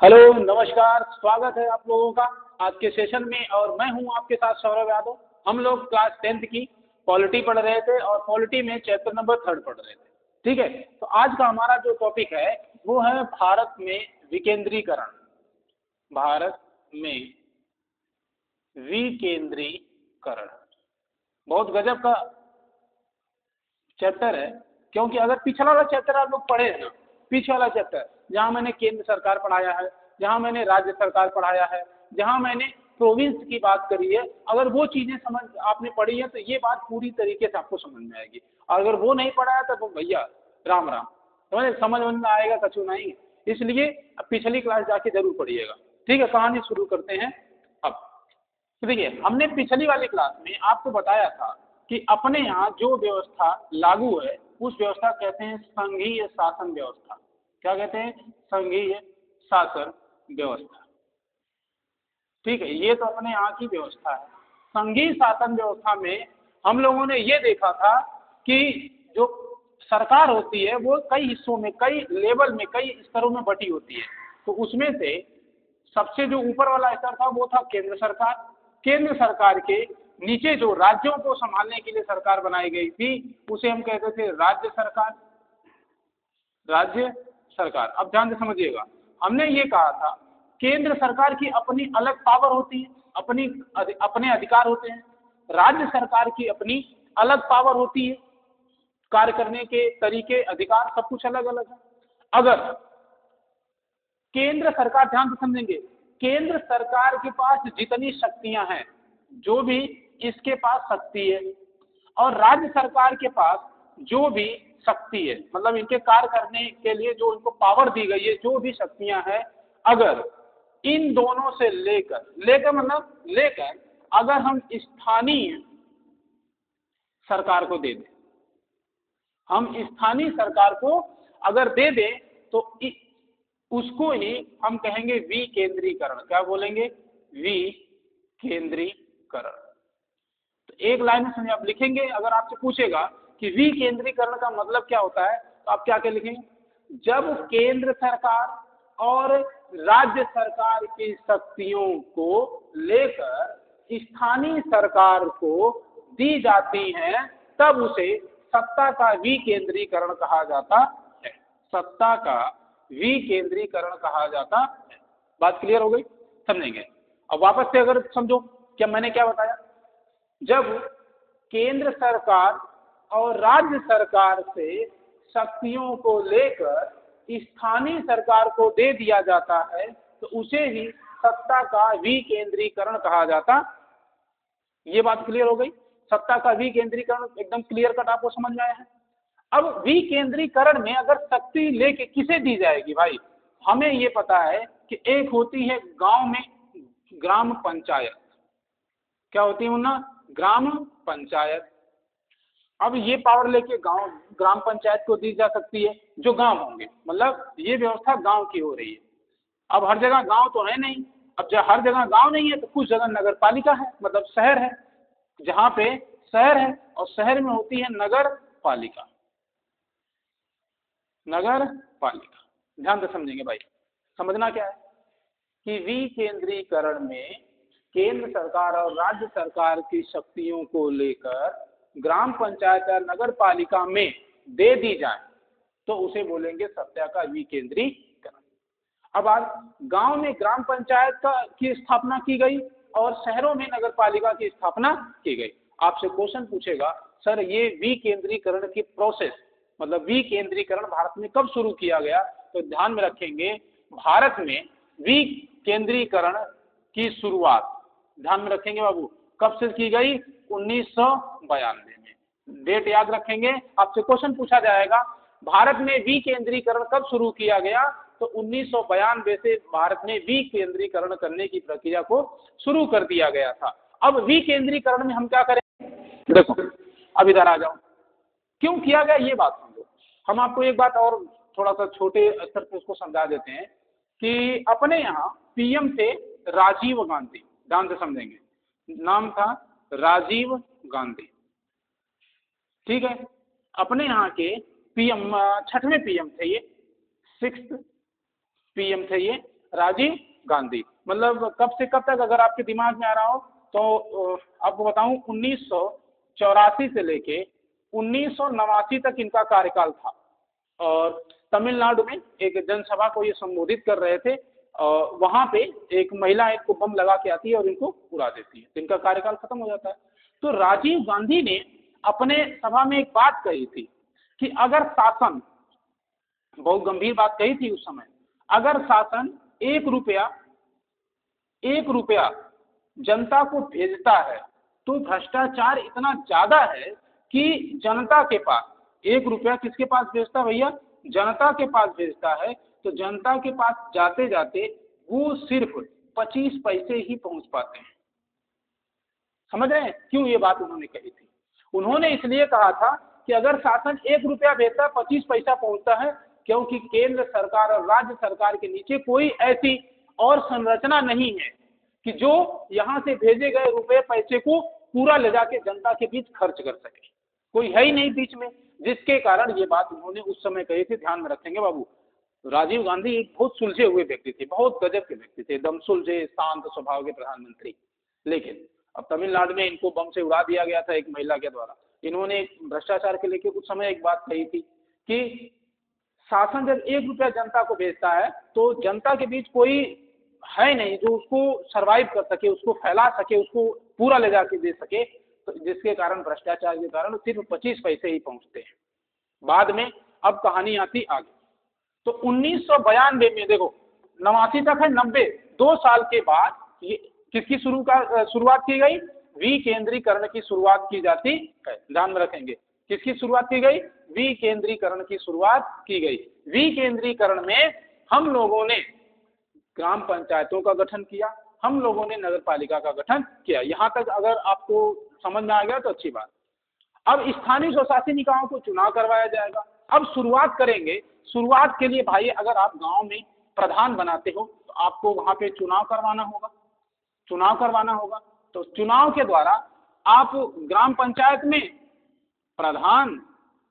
Hello, नमस्कार। स्वागत है आप लोगों का आज के सेशन में। और मैं हूं आपके साथ सौरभ यादव। हम लोग क्लास 10th की पॉलिटी पढ़ रहे थे और पॉलिटी में चैप्टर नंबर 3 पढ़ रहे थे। ठीक है, तो आज का हमारा जो टॉपिक है वो है भारत में विकेंद्रीकरण। भारत में विकेंद्रीकरण बहुत गजब का चैप्टर है, क्योंकि अगर पिछला वाला चैप्टर आप लोग पढ़े हैं ना, पीछे वाला चैप्टर जहां मैंने केंद्र सरकार पढ़ाया है, जहां मैंने राज्य सरकार पढ़ाया है, जहां मैंने प्रोविंस की बात करी है, अगर वो चीजें समझ आपने पढ़ी है तो ये बात पूरी तरीके से आपको समझ में आएगी। और अगर वो नहीं पढ़ा है तो भैया राम राम, समझ में आएगा कछु नहीं। इसलिए पिछली क्लास जाके जरूर पढ़िएगा। ठीक है, कहानी शुरू करते हैं अब। तो देखिए, हमने पिछली वाली क्लास में आपको बताया था कि अपने यहाँ जो व्यवस्था लागू है उस व्यवस्था कहते हैं संघीय शासन व्यवस्था। क्या कहते हैं? संघीय शासन व्यवस्था। ठीक है, ये तो अपने यहाँ की व्यवस्था है। संघीय शासन व्यवस्था में हम लोगों ने ये देखा था कि जो सरकार होती है वो कई हिस्सों में, कई लेवल में, कई स्तरों में बटी होती है। तो उसमें से सबसे जो ऊपर वाला स्तर था वो था केंद्र सरकार। केंद्र सरकार के नीचे जो राज्यों को संभालने के लिए सरकार बनाई गई थी उसे हम कहते थे राज्य सरकार। राज्य सरकार। अब ध्यान से समझिएगा, हमने ये कहा था केंद्र सरकार की अपनी अलग पावर होती है, अपने अधिकार होते हैं। राज्य सरकार की अपनी अलग पावर होती है, कार्य करने के तरीके, अधिकार सब कुछ अलग अलग है। अगर केंद्र सरकार, ध्यान से समझेंगे, केंद्र सरकार के पास जितनी शक्तियां हैं, जो भी इसके पास शक्ति है, और राज्य सरकार के पास जो भी शक्ति है, मतलब इनके कार्य करने के लिए जो इनको पावर दी गई है, जो भी शक्तियां हैं, अगर इन दोनों से लेकर अगर हम स्थानीय सरकार को दे दें, हम स्थानीय सरकार को अगर दे दें तो उसको ही हम कहेंगे विकेंद्रीकरण। क्या बोलेंगे? विकेंद्रीकरण। तो एक लाइन में समझिए, आप लिखेंगे, अगर आपसे पूछेगा कि विकेंद्रीकरण का मतलब क्या होता है तो आप क्या क्या लिखेंगे? जब केंद्र सरकार और राज्य सरकार की शक्तियों को लेकर स्थानीय सरकार को दी जाती हैं तब उसे सत्ता का विकेंद्रीकरण कहा जाता है। सत्ता का विकेंद्रीकरण कहा जाता है। बात क्लियर हो गई? समझेंगे। अब वापस से अगर समझो, क्या मैंने क्या बताया? जब केंद्र सरकार और राज्य सरकार से शक्तियों को लेकर स्थानीय सरकार को दे दिया जाता है तो उसे ही सत्ता का विकेंद्रीकरण कहा जाता। ये बात क्लियर हो गई? सत्ता का विकेंद्रीकरण एकदम क्लियर कट आपको समझ में आया है। अब विकेंद्रीकरण में अगर शक्ति लेके किसे दी जाएगी भाई, हमें ये पता है कि एक होती है गांव में ग्राम पंचायत। क्या होती है ना? ग्राम पंचायत। अब ये पावर लेके गांव ग्राम पंचायत को दी जा सकती है, जो गांव होंगे, मतलब ये व्यवस्था गांव की हो रही है। अब हर जगह गांव तो है नहीं। अब जब हर जगह गांव नहीं है तो कुछ जगह नगर पालिका है, मतलब शहर है। जहां पे शहर है और शहर में होती है नगर पालिका। नगर पालिका, ध्यान से समझेंगे भाई। समझना क्या है कि विकेंद्रीकरण में केंद्र सरकार और राज्य सरकार की शक्तियों को लेकर ग्राम पंचायत या नगर पालिका में दे दी जाए तो उसे बोलेंगे सत्ता का विकेंद्रीकरण। अब आज गांव में ग्राम पंचायत की स्थापना की गई और शहरों में नगर पालिका की स्थापना की गई। आपसे क्वेश्चन पूछेगा, सर ये विकेंद्रीकरण की प्रोसेस, मतलब विकेंद्रीकरण भारत में कब शुरू किया गया? तो ध्यान में रखेंगे, भारत में विकेंद्रीकरण की शुरुआत, ध्यान में रखेंगे बाबू, कब से की गई? 1992 में। डेट याद रखेंगे, आपसे क्वेश्चन पूछा जाएगा भारत में विकेंद्रीकरण कब शुरू किया गया, तो 1992 से भारत में विकेंद्रीकरण करने की प्रक्रिया को शुरू कर दिया गया था। अब विकेंद्रीकरण में हम क्या करें? देखो, अब इधर आ जाओ, क्यों किया गया ये बात समझो। हम आपको एक बात और थोड़ा सा छोटे स्तर पर उसको समझा देते हैं कि अपने यहाँ पीएम थे राजीव गांधी। ध्यान से समझेंगे, नाम था राजीव गांधी। ठीक है, अपने यहाँ के पीएम, 6वें पीएम थे ये, 6th पीएम थे ये राजीव गांधी। मतलब कब से कब तक अगर आपके दिमाग में आ रहा हो तो आपको बताऊं 1984 से लेके 1989 तक इनका कार्यकाल था। और तमिलनाडु में एक जनसभा को ये संबोधित कर रहे थे और वहां पे एक महिला इनको बम लगा के आती है और इनको उड़ा देती है, तो इनका कार्यकाल खत्म हो जाता है। तो राजीव गांधी ने अपने सभा में एक बात कही थी कि अगर शासन, बहुत गंभीर बात कही थी उस समय, अगर शासन 1 रुपया जनता को भेजता है तो भ्रष्टाचार इतना ज्यादा है कि जनता के पास 1 रुपया किसके पास भेजता है भैया, जनता के पास भेजता है, तो जनता के पास जाते जाते वो सिर्फ 25 पैसे ही पहुंच पाते हैं। समझ रहे हैं क्यों ये बात उन्होंने कही थी? उन्होंने इसलिए कहा था कि अगर शासन 1 रुपया भेजता है 25 पैसा पहुंचता है, क्योंकि केंद्र सरकार और राज्य सरकार के नीचे कोई ऐसी और संरचना नहीं है कि जो यहां से भेजे गए रुपए पैसे को पूरा ले जाके जनता के बीच खर्च कर सके, कोई है ही नहीं बीच में, जिसके कारण ये बात उन्होंने उस समय कही थी। ध्यान में रखेंगे बाबू, राजीव गांधी एक बहुत सुलझे हुए व्यक्ति थे, बहुत गजब के व्यक्ति थे, एकदम सुलझे शांत स्वभाव के प्रधानमंत्री। लेकिन अब तमिलनाडु में इनको बम से उड़ा दिया गया था एक महिला के द्वारा। इन्होंने भ्रष्टाचार के लेके उस समय एक बात कही थी कि शासन जब 1 रुपया जनता को भेजता है तो जनता के बीच कोई है नहीं जो उसको सरवाइव कर सके, उसको फैला सके, उसको पूरा ले जाके दे सके, तो जिसके कारण भ्रष्टाचार के कारण सिर्फ 25 पैसे ही पहुंचते हैं। बाद में अब कहानी आती आगे, तो 1992 में देखो 89 तक है, 90 2 साल के बाद ये किसकी शुरुआत की गई, विकेंद्रीकरण की शुरुआत की जाती है। ध्यान में रखेंगे किसकी शुरुआत की गई, विकेंद्रीकरण की शुरुआत की गई। विकेंद्रीकरण में हम लोगों ने ग्राम पंचायतों का गठन किया, हम लोगों ने नगर पालिका का गठन किया। यहां तक अगर आपको समझ में आ गया तो अच्छी बात। अब स्थानीय स्वशासी निकायों को चुनाव करवाया जाएगा। अब शुरुआत करेंगे, शुरुआत के लिए भाई अगर आप गांव में प्रधान बनाते हो तो आपको वहां पे चुनाव करवाना होगा, चुनाव करवाना होगा। तो चुनाव के द्वारा आप ग्राम पंचायत में प्रधान,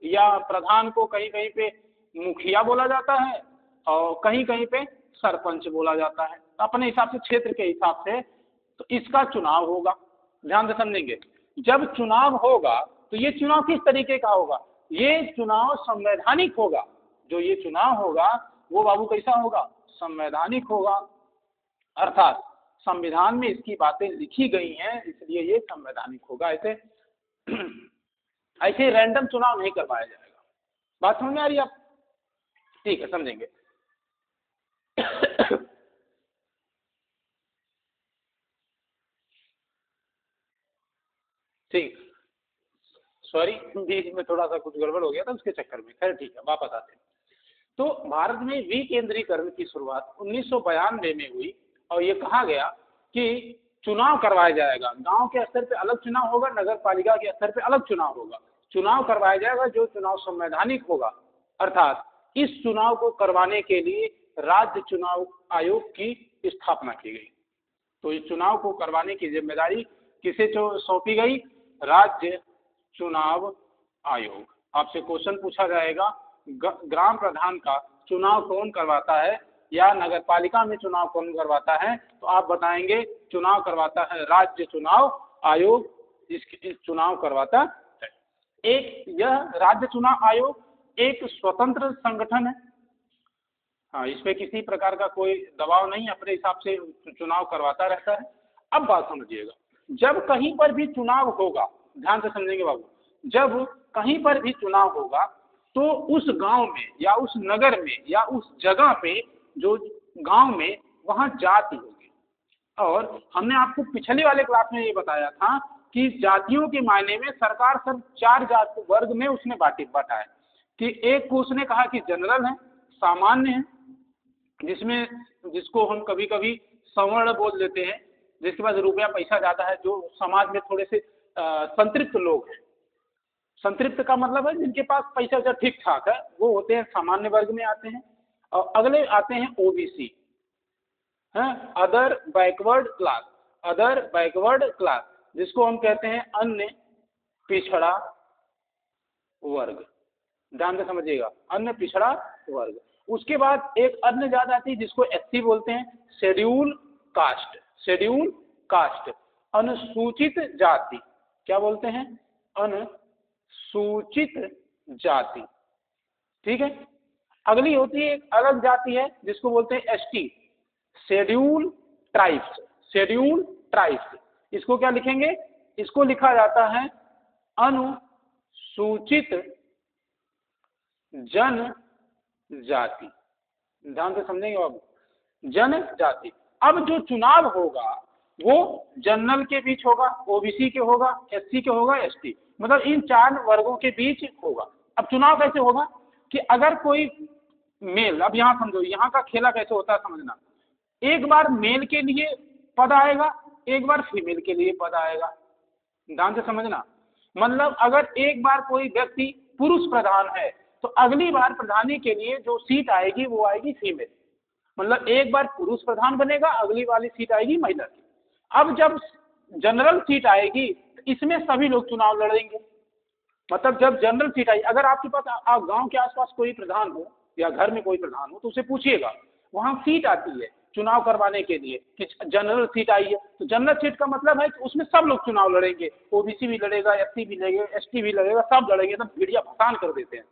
या प्रधान को कहीं कहीं पे मुखिया बोला जाता है और कहीं कहीं पे सरपंच बोला जाता है, अपने हिसाब से क्षेत्र के हिसाब से, तो इसका चुनाव होगा। ध्यान से समझेंगे, जब चुनाव होगा तो ये चुनाव किस तरीके का होगा, ये चुनाव संवैधानिक होगा। जो ये चुनाव होगा वो बाबू कैसा होगा, संवैधानिक होगा। अर्थात संविधान में इसकी बातें लिखी गई हैं, इसलिए ये संवैधानिक होगा। ऐसे रैंडम चुनाव नहीं करवाया जाएगा। बात समझ में आ रही है आप? ठीक है, समझेंगे। ठीक, सॉरी बीच में थोड़ा सा कुछ गड़बड़ हो गया था उसके चक्कर में, खैर ठीक है, वापस आते हैं। तो भारत में विकेंद्रीकरण की शुरुआत 1992 में हुई और ये कहा गया कि चुनाव करवाया जाएगा। गांव के स्तर पे अलग चुनाव होगा, नगर पालिका के स्तर पे अलग चुनाव होगा। चुनाव करवाया जाएगा जो चुनाव संवैधानिक होगा। अर्थात इस चुनाव को करवाने के लिए राज्य चुनाव आयोग की स्थापना की गई। तो इस चुनाव को करवाने की जिम्मेदारी किसे सौंपी गई, राज्य चुनाव आयोग। आपसे क्वेश्चन पूछा जाएगा ग्राम प्रधान का चुनाव कौन करवाता है या नगर पालिका में चुनाव कौन करवाता है, तो आप बताएंगे चुनाव करवाता है राज्य चुनाव आयोग, इस चुनाव करवाता है। एक यह राज्य चुनाव आयोग एक स्वतंत्र संगठन है। हाँ, इस पे किसी प्रकार का कोई दबाव नहीं, अपने हिसाब से चुनाव करवाता रहता है। अब बात समझिएगा, जब कहीं पर भी चुनाव होगा, ध्यान से समझेंगे बाबू, जब कहीं पर भी चुनाव होगा तो उस गांव में या उस नगर में या उस जगह पे जो गांव में वहां जाति होगी। और हमने आपको पिछले वाले क्लास में ये बताया था कि जातियों के मायने में सरकार सब 4 जाति वर्ग में उसने बांटा है कि एक को उसने कहा कि जनरल है, सामान्य है, जिसको हम कभी कभी सवर्ण बोल देते हैं, जिसके पास रुपया पैसा ज्यादा है, जो समाज में थोड़े से संतृप्त लोग हैं। संतृप्त का मतलब है जिनके पास पैसा जो ठीक ठाक है, वो होते हैं सामान्य वर्ग में आते हैं। और अगले आते हैं ओबीसी, हैं other backward class, other backward class, जिसको हम कहते हैं अन्य पिछड़ा वर्ग। ध्यान से समझिएगा, अन्य पिछड़ा वर्ग। उसके बाद एक अन्य जात आती है जिसको एससी बोलते हैं, शेड्यूल कास्ट, शेड्यूल कास्ट, अनुसूचित जाति, क्या बोलते हैं, अनुसूचित जाति, ठीक है। अगली होती है एक अलग जाति है जिसको बोलते हैं ST, schedule tribes, schedule tribes. इसको क्या लिखेंगे, इसको लिखा जाता है अनुसूचित जनजाति, ध्यान से समझेंगे बाबू, जनजाति। अब जो चुनाव होगा वो जनरल के बीच होगा, ओबीसी के होगा, एससी के होगा, एसटी, मतलब इन 4 वर्गों के बीच होगा। अब चुनाव कैसे होगा कि अगर कोई मेल, अब यहाँ समझो यहाँ का खेला कैसे होता है समझना, एक बार मेल के लिए पद आएगा, एक बार फीमेल के लिए पद आएगा, ध्यान से समझना। मतलब अगर एक बार कोई व्यक्ति पुरुष प्रधान है तो अगली बार प्रधानी के लिए जो सीट आएगी वो आएगी फीमेल, मतलब एक बार पुरुष प्रधान बनेगा, अगली वाली सीट आएगी महिला की। अब जब जनरल सीट आएगी तो इसमें सभी लोग चुनाव लड़ेंगे, मतलब जब जनरल सीट आई, अगर आपके पास आप गांव के आसपास कोई प्रधान हो या घर में कोई प्रधान हो तो उसे पूछिएगा, वहां सीट आती है चुनाव करवाने के लिए कि जनरल सीट आई है, तो जनरल सीट का मतलब है कि उसमें सब लोग चुनाव लड़ेंगे, ओबीसी भी लड़ेगा, एससी भी लड़ेगा, एसटी भी लड़ेगा, सब लड़ेंगे, एकदम भिड़िया भसान कर देते हैं।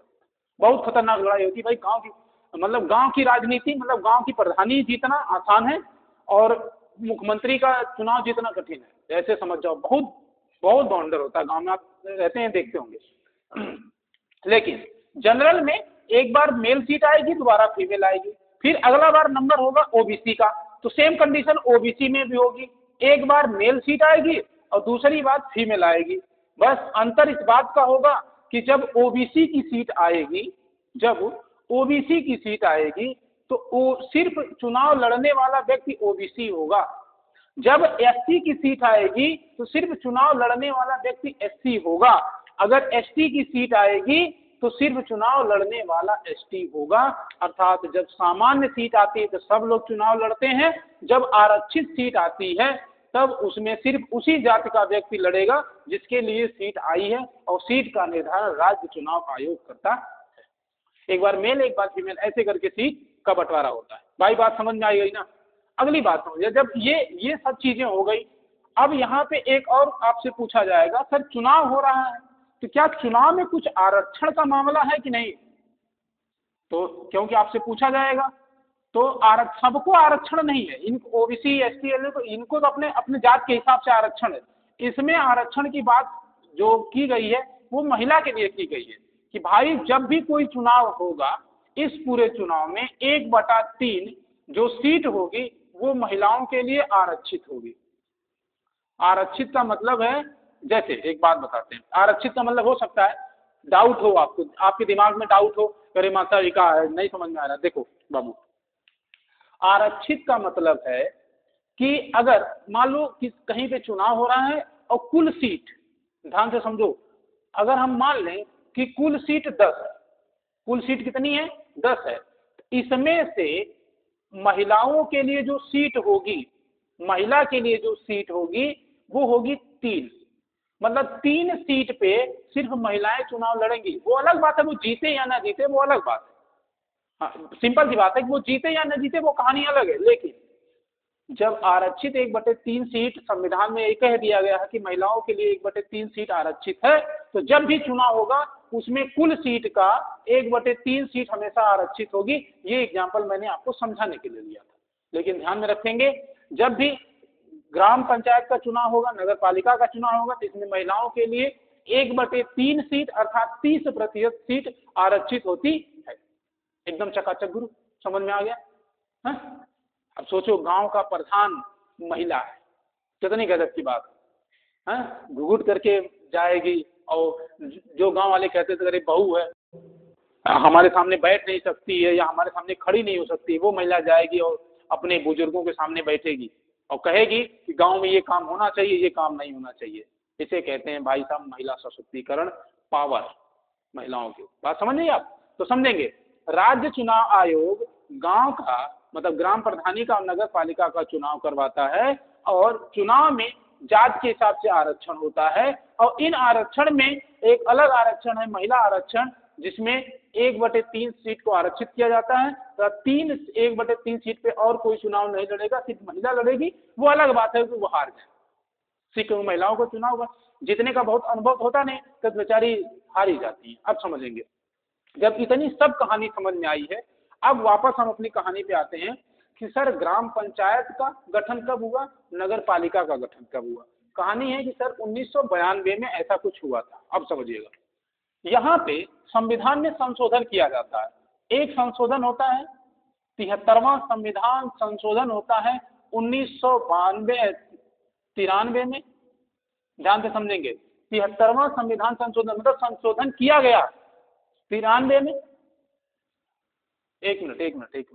बहुत खतरनाक लड़ाई होती है भाई गांव की, मतलब गांव की राजनीति, मतलब गांव की प्रधानी जीतना आसान है और मुख्यमंत्री का चुनाव जीतना कठिन है, ऐसे समझ जाओ। बहुत बहुत बाउंडर होता है गांव में, आप रहते हैं देखते होंगे। लेकिन जनरल में एक बार मेल सीट आएगी, दोबारा फीमेल आएगी, फिर अगला बार नंबर होगा ओबीसी का, तो सेम कंडीशन ओबीसी में भी होगी, एक बार मेल सीट आएगी और दूसरी बार फीमेल आएगी। बस अंतर इस बात का होगा कि जब ओबीसी की सीट आएगी, जब ओबीसी की सीट आएगी तो वो सिर्फ चुनाव लड़ने वाला व्यक्ति ओबीसी होगा, जब एससी की सीट आएगी तो सिर्फ चुनाव लड़ने वाला व्यक्ति एससी होगा, अगर एसटी की सीट आएगी तो सिर्फ चुनाव लड़ने वाला एसटी होगा। अर्थात जब सामान्य सीट आती है तो सब लोग चुनाव लड़ते हैं, जब आरक्षित सीट आती है तब उसमें सिर्फ उसी जाति का व्यक्ति लड़ेगा जिसके लिए सीट आई है, और सीट का निर्धारण राज्य चुनाव आयोग करता है। एक बार मेल एक बार फीमेल, ऐसे करके सीट का बंटवारा होता है। भाई बात समझ में आई गई ना। अगली बात समझिए, जब ये सब चीजें हो गई, अब यहाँ पे एक और आपसे पूछा जाएगा, सर चुनाव हो रहा है तो क्या चुनाव में कुछ आरक्षण का मामला है कि नहीं, तो क्योंकि आपसे पूछा जाएगा तो सबको आरक्षण नहीं है, इन ओबीसी एसटी को इनको तो अपने अपने जात के हिसाब से आरक्षण है। इसमें आरक्षण की बात जो की गई है वो महिला के लिए की गई है कि भाई जब भी कोई चुनाव होगा, इस पूरे चुनाव में 1/3 जो सीट होगी वो महिलाओं के लिए आरक्षित होगी। आरक्षित का मतलब है, जैसे एक बात बताते हैं, आरक्षित का मतलब हो सकता है डाउट हो आपको, आपके दिमाग में डाउट हो, अरे माता जी का है नहीं समझ में आ रहा। देखो बाबू, आरक्षित का मतलब है कि अगर मान लो कि कहीं पे चुनाव हो रहा है और कुल सीट, ध्यान से समझो, अगर हम मान लें कि कुल सीट 10 है, कुल सीट कितनी है 10 है, इसमें से महिलाओं के लिए जो सीट होगी, महिला के लिए जो सीट होगी वो होगी 3, मतलब 3 सीट पे सिर्फ महिलाएं चुनाव लड़ेंगी। वो अलग बात है वो जीते या ना जीते, वो अलग बात है, हाँ सिंपल सी बात है कि वो जीते या ना जीते वो कहानी अलग है। लेकिन जब आरक्षित 1/3 सीट संविधान में ये कह दिया गया है कि महिलाओं के लिए 1/3 सीट आरक्षित है, तो जब भी चुनाव होगा उसमें कुल सीट का 1/3 सीट हमेशा आरक्षित होगी। ये एग्जाम्पल मैंने आपको समझाने के लिए लिया था, लेकिन ध्यान में रखेंगे जब भी ग्राम पंचायत का चुनाव होगा, नगर पालिका का चुनाव होगा, तो इसमें महिलाओं के लिए 1/3 सीट अर्थात 30% सीट आरक्षित होती है। एकदम चकाचक गुरु, समझ में आ गया है? अब सोचो गांव का प्रधान महिला है, कितनी गजब की बात है, घुघुट करके जाएगी, और जो गांव वाले कहते थे अरे बहू है हमारे सामने बैठ नहीं सकती है या हमारे सामने खड़ी नहीं हो सकती, वो महिला जाएगी और अपने बुजुर्गों के सामने बैठेगी और कहेगी कि गांव में ये काम होना चाहिए, ये काम नहीं होना चाहिए। इसे कहते हैं भाई साहब महिला सशक्तिकरण, पावर महिलाओं की। बात समझ नहीं आप तो समझेंगे। राज्य चुनाव आयोग गांव का मतलब ग्राम प्रधानी का और नगर पालिका का चुनाव करवाता है, और चुनाव में जात के हिसाब से आरक्षण होता है, और इन आरक्षण में एक अलग आरक्षण है महिला आरक्षण, जिसमें 1/3 सीट को आरक्षित किया जाता है। तो 1/3 सीट पे और कोई चुनाव नहीं लड़ेगा, सिर्फ महिला लड़ेगी। वो अलग बात है कि वो हार जाए, सिर्फ महिलाओं को चुनाव हुआ, जीतने का बहुत अनुभव होता नहीं तो बेचारी हार ही जाती है। अब समझेंगे, जब इतनी सब कहानी समझ में आई है, अब वापस हम अपनी कहानी पे आते हैं कि सर ग्राम पंचायत का गठन कब हुआ, नगर पालिका का गठन कब हुआ। कहानी है कि सर 1992 में ऐसा कुछ हुआ था। अब समझिएगा, यहाँ पे संविधान में संशोधन किया जाता है। एक संशोधन होता है 73वां संविधान संशोधन होता है 1993 में। ध्यान से समझेंगे, 73वां संविधान संशोधन मतलब संशोधन किया गया 93 में। एक मिनट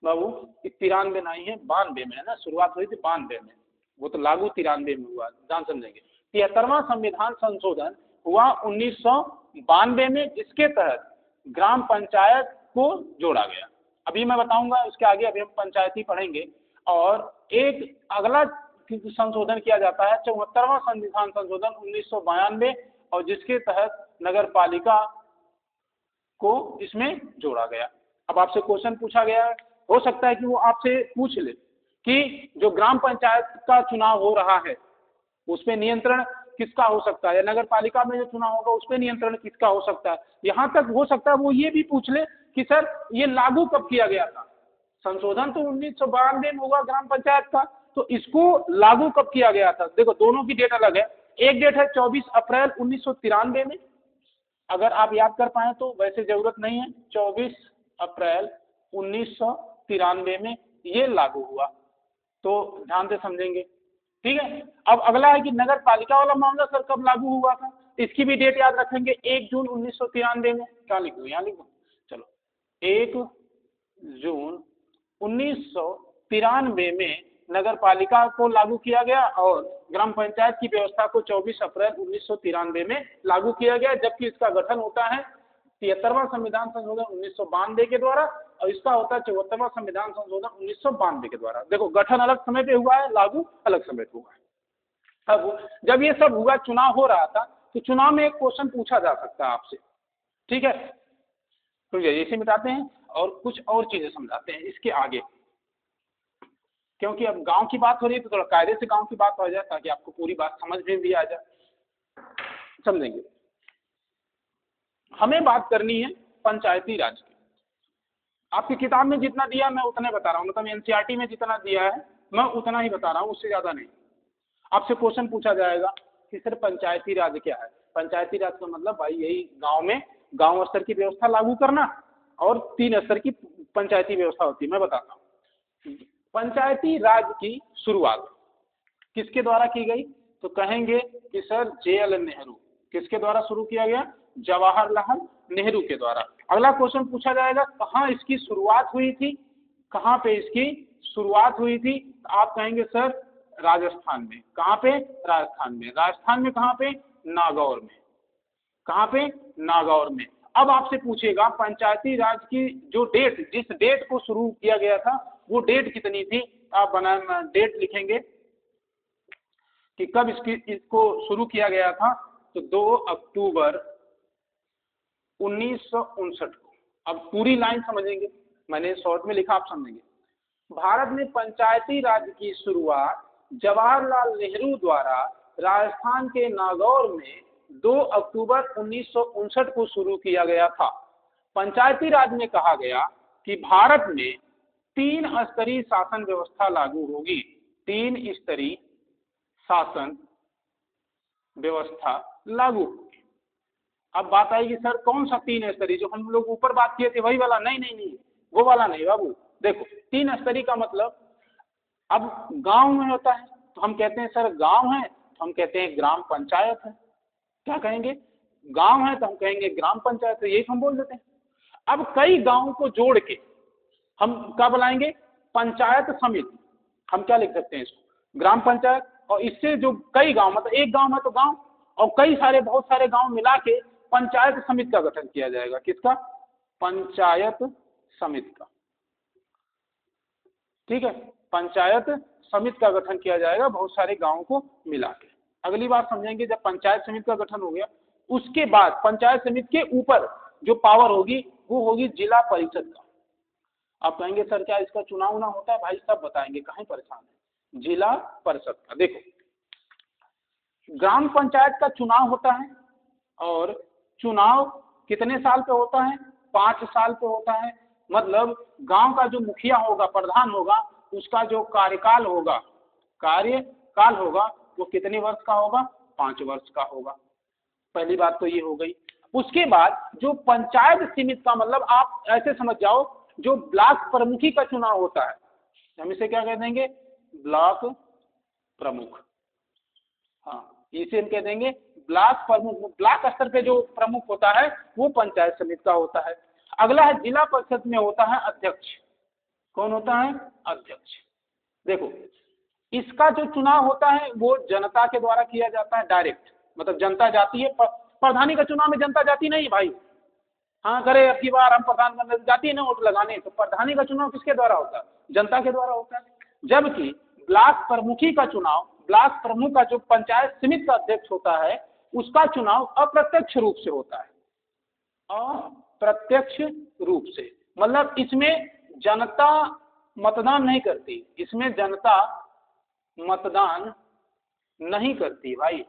बाबू, 93 नहीं है, 92 में है ना, शुरुआत हुई थी 92 में, वो तो लागू 93 में हुआ। ध्यान समझेंगे, 73वां संविधान संशोधन हुआ 1992 में, जिसके तहत ग्राम पंचायत को जोड़ा गया। अभी मैं बताऊंगा उसके आगे, अभी हम पंचायती पढ़ेंगे। और एक अगला संशोधन किया जाता है 74वां संविधान संशोधन 1992, और जिसके तहत नगर पालिका को इसमें जोड़ा गया। अब आपसे क्वेश्चन पूछा गया है, हो सकता है कि वो आपसे पूछ ले कि जो ग्राम पंचायत का चुनाव हो रहा है उस पर नियंत्रण किसका हो सकता है, या नगर पालिका में जो चुनाव होगा उस पर नियंत्रण किसका हो सकता है। यहाँ तक हो सकता है वो ये भी पूछ ले कि सर ये लागू कब किया गया था। संशोधन तो 1992 में हुआ ग्राम पंचायत का, तो इसको लागू कब किया गया था। देखो दोनों की डेट अलग है, एक डेट है 24 अप्रैल 1993 में, अगर आप याद कर पाए तो, वैसे जरूरत नहीं है। 24 अप्रैल 1993 में ये लागू हुआ, तो ध्यान से समझेंगे, ठीक है। अब अगला है कि नगर पालिका वाला मामला सर कब लागू हुआ था, इसकी भी डेट याद रखेंगे, 1 जून 1993 में। क्या लिख दूं, यहाँ लिख दूं, चलो 1 जून 1993 में नगर पालिका को लागू किया गया, और ग्राम पंचायत की व्यवस्था को 24 अप्रैल 1993 में लागू किया गया। जबकि इसका गठन होता है 73वां संविधान संशोधन 1992 के द्वारा, और इसका होता है 74वां संविधान संशोधन 1992 के द्वारा। देखो गठन अलग समय पे हुआ है, लागू अलग समय पे हुआ है। अब जब ये सब हुआ, चुनाव हो रहा था, तो चुनाव में एक क्वेश्चन पूछा जा सकता है आपसे, ठीक है। तो इसे मिटाते हैं और कुछ और चीजें समझाते हैं इसके आगे, क्योंकि अब गांव की बात हो रही है तो थोड़ा कायदे से गांव की बात हो जाए, ताकि आपको पूरी बात समझ में भी आ जाए। समझेंगे, हमें बात करनी है पंचायती राज की। आपकी किताब में जितना दिया मैं उतना बता रहा हूँ, मतलब एनसीईआरटी में जितना दिया है मैं उतना ही बता रहा हूँ, उससे ज्यादा नहीं। आपसे क्वेश्चन पूछा जाएगा कि सर पंचायती राज क्या है। पंचायती राज का मतलब भाई यही गांव में गांव स्तर की व्यवस्था लागू करना, और 3 स्तर की पंचायती व्यवस्था होती है। मैं बताता हूँ, पंचायती राज की शुरुआत किसके द्वारा की गई, तो कहेंगे कि सर JL नेहरू। किसके द्वारा शुरू किया गया, जवाहरलाल नेहरू के द्वारा। अगला क्वेश्चन पूछा जाएगा कहाँ इसकी शुरुआत हुई थी, कहाँ पे इसकी शुरुआत हुई थी, आप कहेंगे सर राजस्थान में। कहाँ पे, राजस्थान में। राजस्थान में कहाँ पे, नागौर में। कहाँ पे, नागौर में। अब आपसे पूछेगा पंचायती राज की जो डेट, जिस डेट को शुरू किया गया था वो डेट कितनी थी। आप बना डेट लिखेंगे कि कब इसको शुरू किया गया था, तो 2 अक्टूबर 1959 को। अब पूरी लाइन समझेंगे, मैंने शॉर्ट में लिखा, आप समझेंगे। भारत में पंचायती राज की शुरुआत जवाहरलाल नेहरू द्वारा राजस्थान के नागौर में 2 अक्टूबर 1959 को शुरू किया गया था। पंचायती राज में कहा गया कि भारत में 3 स्तरीय शासन व्यवस्था लागू होगी। 3 स्तरीय शासन व्यवस्था लागू होगी। अब बात आएगी सर कौन सा 3 स्तरीय, जो हम लोग ऊपर बात किए थे वही वाला? नहीं, वो वाला नहीं बाबू। देखो 3 स्तरीय का मतलब, अब गांव में होता है तो हम कहते हैं सर गांव है, तो हम कहते हैं ग्राम पंचायत है। क्या कहेंगे, गांव है तो हम कहेंगे ग्राम पंचायत है, यही हम बोल देते हैं। अब कई गांवों को जोड़ के हम क्या बुलाएंगे, पंचायत समिति। हम क्या लिख सकते हैं इसको, ग्राम पंचायत। और इससे जो कई गांव, मतलब एक गांव है तो गांव, और कई सारे बहुत सारे गांव मिला के पंचायत समिति का गठन किया जाएगा। किसका, पंचायत समिति का, ठीक है। पंचायत समिति का गठन किया जाएगा बहुत सारे गांवों को मिला के। अगली बात समझेंगे, जब पंचायत समिति का गठन हो गया उसके बाद पंचायत समिति के ऊपर जो पावर होगी वो होगी जिला परिषद का। आप कहेंगे सर क्या इसका चुनाव ना होता है? भाई सब बताएंगे, कहीं परेशान है। जिला परिषद का देखो, ग्राम पंचायत का चुनाव होता है और चुनाव कितने साल पे होता है? 5 साल पे होता है। मतलब गांव का जो मुखिया होगा, प्रधान होगा, उसका जो कार्यकाल होगा वो कितने वर्ष का होगा? 5 वर्ष का होगा। पहली बात तो ये हो गई। उसके बाद जो पंचायत समिति का, मतलब आप ऐसे समझ जाओ, जो ब्लॉक प्रमुखी का चुनाव होता है, हम इसे क्या कह देंगे? ब्लॉक प्रमुख। हाँ, इसे हम कह देंगे ब्लॉक प्रमुख। ब्लॉक स्तर पे जो प्रमुख होता है वो पंचायत समिति का होता है। अगला है जिला परिषद में होता है अध्यक्ष। कौन होता है? अध्यक्ष। देखो, इसका जो चुनाव होता है वो जनता के द्वारा किया जाता है, डायरेक्ट। मतलब जनता जाती है, प्रधानी का चुनाव में जनता जाती नहीं भाई। हाँ करे अब की बार हम प्रधान बनने जाती है ना वोट लगाने, तो प्रधानी का चुनाव किसके द्वारा होता है? जनता के द्वारा होता है। जबकि ब्लॉक प्रमुखी का चुनाव, ब्लॉक प्रमुख का जो पंचायत समिति का अध्यक्ष होता है, उसका चुनाव अप्रत्यक्ष रूप से होता है। अप्रत्यक्ष रूप से मतलब इसमें जनता मतदान नहीं करती, इसमें जनता मतदान नहीं करती भाई,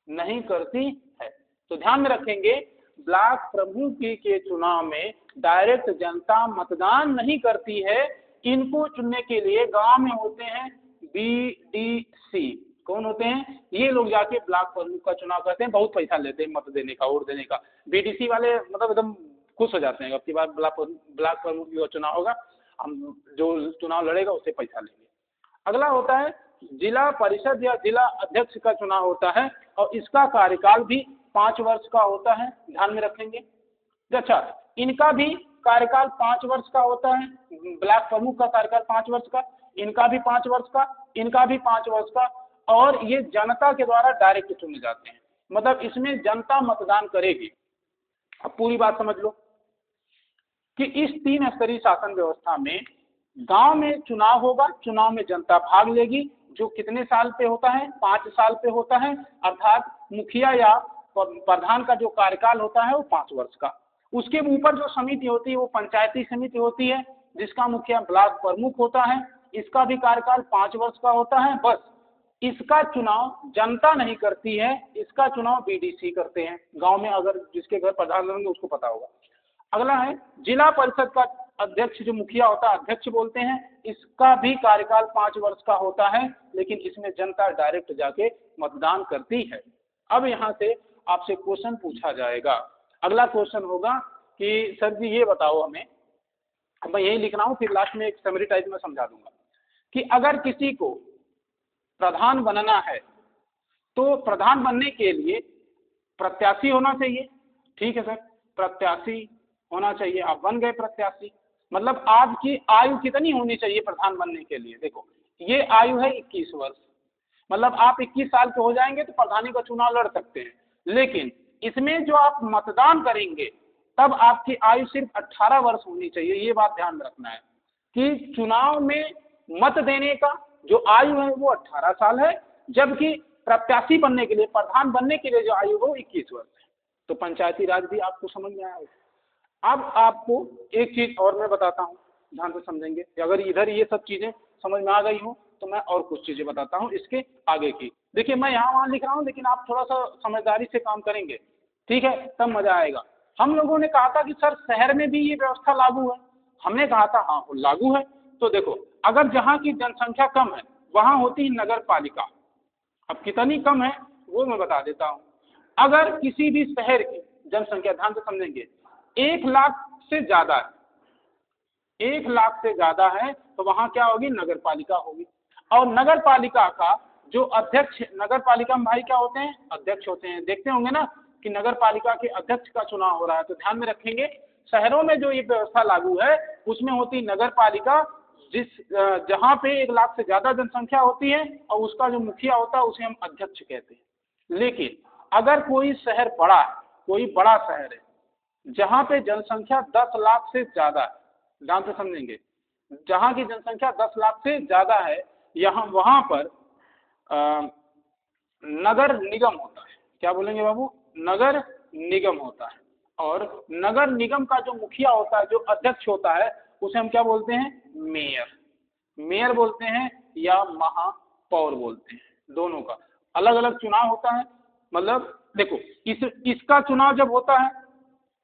नहीं करती है। तो ध्यान में रखेंगे, ब्लॉक प्रमुख के चुनाव में डायरेक्ट जनता मतदान नहीं करती है। इनको चुनने के लिए गांव में होते हैं बीडीसी। कौन होते हैं? ये लोग जाके ब्लॉक प्रमुख का चुनाव करते हैं, बहुत पैसा लेते हैं मत देने का, वोट देने का। बीडीसी वाले मतलब एकदम खुश हो जाते हैं, अब की बार ब्लॉक प्रमुख का चुनाव होगा, हम जो चुनाव लड़ेगा उससे पैसा लेंगे। अगला होता है जिला परिषद या जिला अध्यक्ष का चुनाव होता है और इसका कार्यकाल भी 5 वर्ष का होता है। ध्यान में रखेंगे। अच्छा, इनका भी कार्यकाल 5 वर्ष का होता है। ब्लॉक प्रमुख का कार्यकाल 5 वर्ष का, इनका भी 5 वर्ष का, इनका भी 5 वर्ष का। और ये जनता के द्वारा डायरेक्ट चुने जाते हैं, मतलब इसमें जनता मतदान करेगी। अब पूरी बात समझ लो कि इस 3 स्तरीय शासन व्यवस्था में गांव में चुनाव होगा, चुनाव में जनता भाग लेगी, जो कितने साल पे होता है? 5 साल पे होता है। अर्थात मुखिया या प्रधान का जो कार्यकाल होता है वो 5 वर्ष का। उसके ऊपर जो समिति होती है वो पंचायती समिति होती है, जिसका मुखिया ब्लॉक प्रमुख होता है। इसका भी कार्यकाल 5 वर्ष का होता है। बस इसका चुनाव जनता नहीं करती है, इसका चुनाव बीडीसी करते हैं। गांव में अगर जिसके घर प्रधान रहेंगे उसको पता होगा। अगला है जिला परिषद का अध्यक्ष, जो मुखिया होता है अध्यक्ष बोलते हैं। इसका भी कार्यकाल 5 वर्ष का होता है, लेकिन इसमें जनता डायरेक्ट जाके मतदान करती है। अब यहाँ से आपसे क्वेश्चन पूछा जाएगा। अगला क्वेश्चन होगा कि सर जी ये बताओ हमें, मैं यही लिख रहा हूँ, फिर लास्ट में एक समरी टाइप में समझा दूंगा, कि अगर किसी को प्रधान बनना है तो प्रधान बनने के लिए प्रत्याशी होना चाहिए। ठीक है सर, प्रत्याशी होना चाहिए। आप बन गए प्रत्याशी, मतलब आपकी आयु कितनी होनी चाहिए प्रधान बनने के लिए? देखो, ये आयु है 21 वर्ष, मतलब आप 21 साल के हो जाएंगे तो प्रधानी का चुनाव लड़ सकते हैं। लेकिन इसमें जो आप मतदान करेंगे तब आपकी आयु सिर्फ 18 वर्ष होनी चाहिए। ये बात ध्यान में रखना है कि चुनाव में मत देने का जो आयु है वो 18 साल है, जबकि प्रत्याशी बनने के लिए, प्रधान बनने के लिए जो आयु है वो 21 वर्ष है। तो पंचायती राज भी आपको समझ में आया होगा। अब आपको एक चीज और मैं बताता हूँ, ध्यान से समझेंगे। अगर इधर ये सब चीजें समझ में आ गई हो तो मैं और कुछ चीजें बताता हूँ इसके आगे की। देखिए मैं यहाँ वहाँ लिख रहा हूँ, लेकिन आप थोड़ा सा समझदारी से काम करेंगे, ठीक है, तब मजा आएगा। हम लोगों ने कहा था कि सर शहर में भी ये व्यवस्था लागू है। हमने कहा था हाँ लागू है। तो देखो, अगर जहाँ की जनसंख्या कम है वहाँ होती है नगर पालिका। अब कितनी कम है वो मैं बता देता हूँ। अगर किसी भी शहर की जनसंख्या, ध्यान से समझेंगे, 1 लाख से ज्यादा है, 1 लाख से ज्यादा है, तो वहां क्या होगी? नगर पालिका होगी। और नगर पालिका का जो अध्यक्ष, नगर पालिका में भाई क्या होते हैं? अध्यक्ष होते हैं। देखते होंगे ना कि नगर पालिका के अध्यक्ष का चुनाव हो रहा है। तो ध्यान में रखेंगे, शहरों में जो ये व्यवस्था लागू है उसमें होती नगर पालिका, जहां पे 1 लाख से ज्यादा जनसंख्या होती है, और उसका जो मुखिया होता है उसे हम अध्यक्ष कहते हैं। लेकिन अगर कोई शहर बड़ा है, कोई बड़ा शहर है जहां पे जनसंख्या 10 लाख से ज्यादा है, ध्यान से समझेंगे, जहां की जनसंख्या 10 लाख से ज्यादा है, यहाँ वहां पर नगर निगम होता है। क्या बोलेंगे बाबू? नगर निगम होता है। और नगर निगम का जो मुखिया होता है, जो अध्यक्ष होता है, उसे हम क्या बोलते हैं? मेयर। मेयर बोलते हैं या महापौर बोलते हैं, दोनों का अलग अलग चुनाव होता है। मतलब देखो, इसका चुनाव जब होता है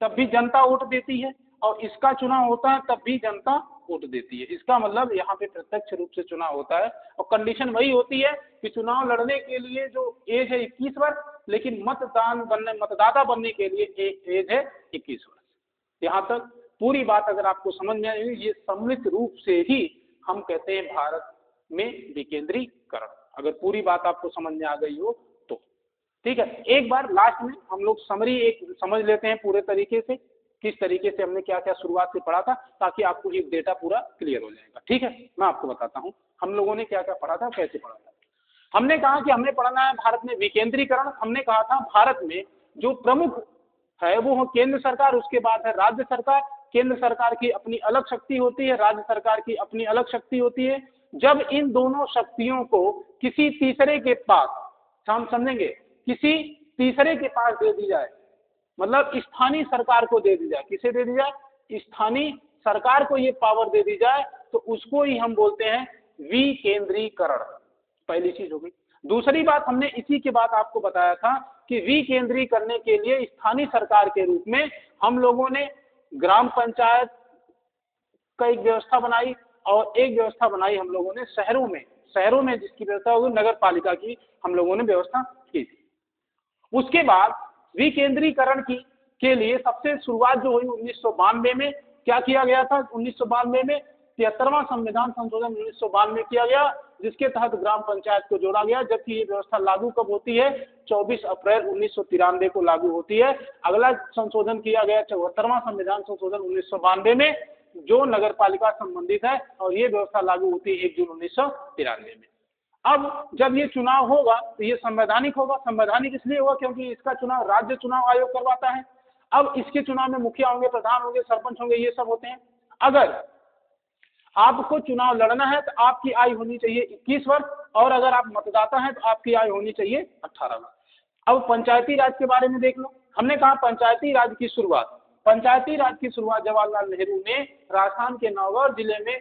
तब भी जनता वोट देती है, और इसका चुनाव होता है तब भी जनता वोट देती है। इसका मतलब यहाँ पे प्रत्यक्ष रूप से चुनाव होता है, और कंडीशन वही होती है कि चुनाव लड़ने के लिए जो एज है 21 वर्ष, लेकिन मतदाता बनने के लिए एज है 21 वर्ष। यहाँ तक पूरी बात अगर आपको समझ में आई, ये सम्मिलित रूप से ही हम कहते हैं भारत में विकेंद्रीकरण। अगर पूरी बात आपको समझ में आ गई हो तो ठीक है। एक बार लास्ट में हम लोग समरी एक समझ लेते हैं पूरे तरीके से, किस तरीके से हमने क्या क्या शुरुआत से पढ़ा था, ताकि आपको एक डेटा पूरा क्लियर हो जाएगा। ठीक है, मैं आपको बताता हूँ हम लोगों ने क्या क्या पढ़ा था, कैसे पढ़ा था। हमने कहा कि हमने पढ़ना है भारत में विकेंद्रीकरण। हमने कहा था भारत में जो प्रमुख है वो केंद्र सरकार, उसके बाद है राज्य सरकार। केंद्र सरकार की अपनी अलग शक्ति होती है, राज्य सरकार की अपनी अलग शक्ति होती है। जब इन दोनों शक्तियों को किसी तीसरे के पास, हम समझेंगे, किसी तीसरे के पास दे दी जाए, मतलब स्थानीय सरकार को दे दी जाए, किसे दे दी जाए? स्थानीय सरकार को ये पावर दे दी जाए, तो उसको ही हम बोलते हैं विकेंद्रीकरण। पहली चीज हो गई। दूसरी बात, हमने इसी के बाद आपको बताया था कि विकेंद्रीय करने के लिए स्थानीय सरकार के रूप में हम लोगों ने ग्राम पंचायत का एक व्यवस्था बनाई, और एक व्यवस्था बनाई हम लोगों ने शहरों में जिसकी व्यवस्था होगी नगर पालिका की हम लोगों ने व्यवस्था की थी। उसके बाद विकेंद्रीकरण की के लिए सबसे शुरुआत जो हुई 1992 में, क्या किया गया था? 1992 में 73वां संविधान संशोधन 1992 किया गया, जिसके तहत ग्राम पंचायत को जोड़ा गया। जबकि ये व्यवस्था लागू कब होती है? 24 अप्रैल 1993 को लागू होती है। अगला संशोधन किया गया 74वां संविधान संशोधन 1992 में, जो नगर पालिका संबंधित है, और ये व्यवस्था लागू होती है 1 जून 1993 में। अब जब ये चुनाव होगा तो ये संवैधानिक होगा। संवैधानिक इसलिए होगा क्योंकि इसका चुनाव राज्य चुनाव आयोग करवाता है। अब इसके चुनाव में मुखिया होंगे, प्रधान होंगे, सरपंच होंगे, ये सब होते हैं। अगर आपको चुनाव लड़ना है तो आपकी आयु होनी चाहिए 21 वर्ष, और अगर आप मतदाता हैं तो आपकी आयु होनी चाहिए 18 वर्ष। अब पंचायती राज के बारे में देख लो। हमने कहा पंचायती राज की शुरुआत जवाहरलाल नेहरू ने राजस्थान के नौगढ़ जिले में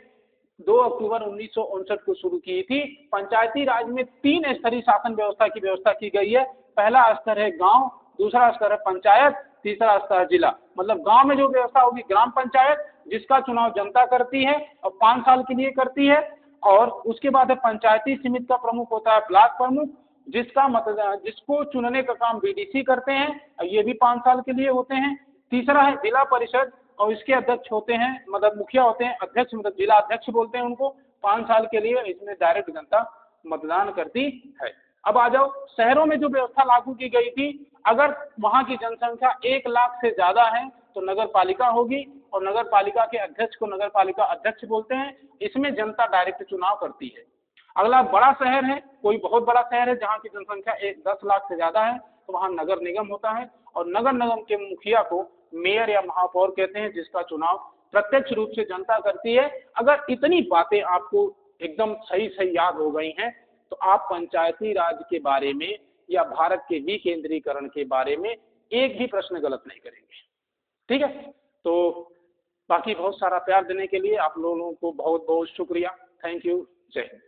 2 अक्टूबर 1959 को शुरू की थी। पंचायती राज में 3 स्तरीय शासन व्यवस्था की व्यवस्था की गई है। पहला स्तर है गांव, दूसरा स्तर है पंचायत, तीसरा स्तर है जिला। मतलब गांव में जो व्यवस्था होगी ग्राम पंचायत, जिसका चुनाव जनता करती है और 5 साल के लिए करती है। और उसके बाद है पंचायती समिति का प्रमुख होता है ब्लॉक प्रमुख, जिसको चुनने का काम बीडीसी करते हैं, ये भी 5 साल के लिए होते हैं। तीसरा है जिला परिषद, और इसके अध्यक्ष होते हैं, मतलब मुखिया होते हैं, अध्यक्ष मतलब जिला अध्यक्ष बोलते हैं उनको, 5 साल के लिए। इसमें डायरेक्ट जनता मतदान करती है। अब आ जाओ शहरों में जो व्यवस्था लागू की गई थी, अगर वहां की जनसंख्या 1 लाख से ज्यादा है तो नगर पालिका होगी, और नगर पालिका के अध्यक्ष को नगर पालिका अध्यक्ष बोलते हैं। इसमें जनता डायरेक्ट चुनाव करती है। अगला बड़ा शहर है, कोई बहुत बड़ा शहर है जहाँ की जनसंख्या 10 लाख से ज्यादा है, तो वहाँ नगर निगम होता है, और नगर निगम के मुखिया को मेयर या महापौर कहते हैं, जिसका चुनाव प्रत्यक्ष रूप से जनता करती है। अगर इतनी बातें आपको एकदम सही सही याद हो गई हैं, तो आप पंचायती राज के बारे में या भारत के विकेंद्रीकरण के बारे में एक भी प्रश्न गलत नहीं करेंगे। ठीक है, तो बाकी बहुत सारा प्यार देने के लिए आप लोगों को बहुत बहुत शुक्रिया। Thank you. जय हिंद।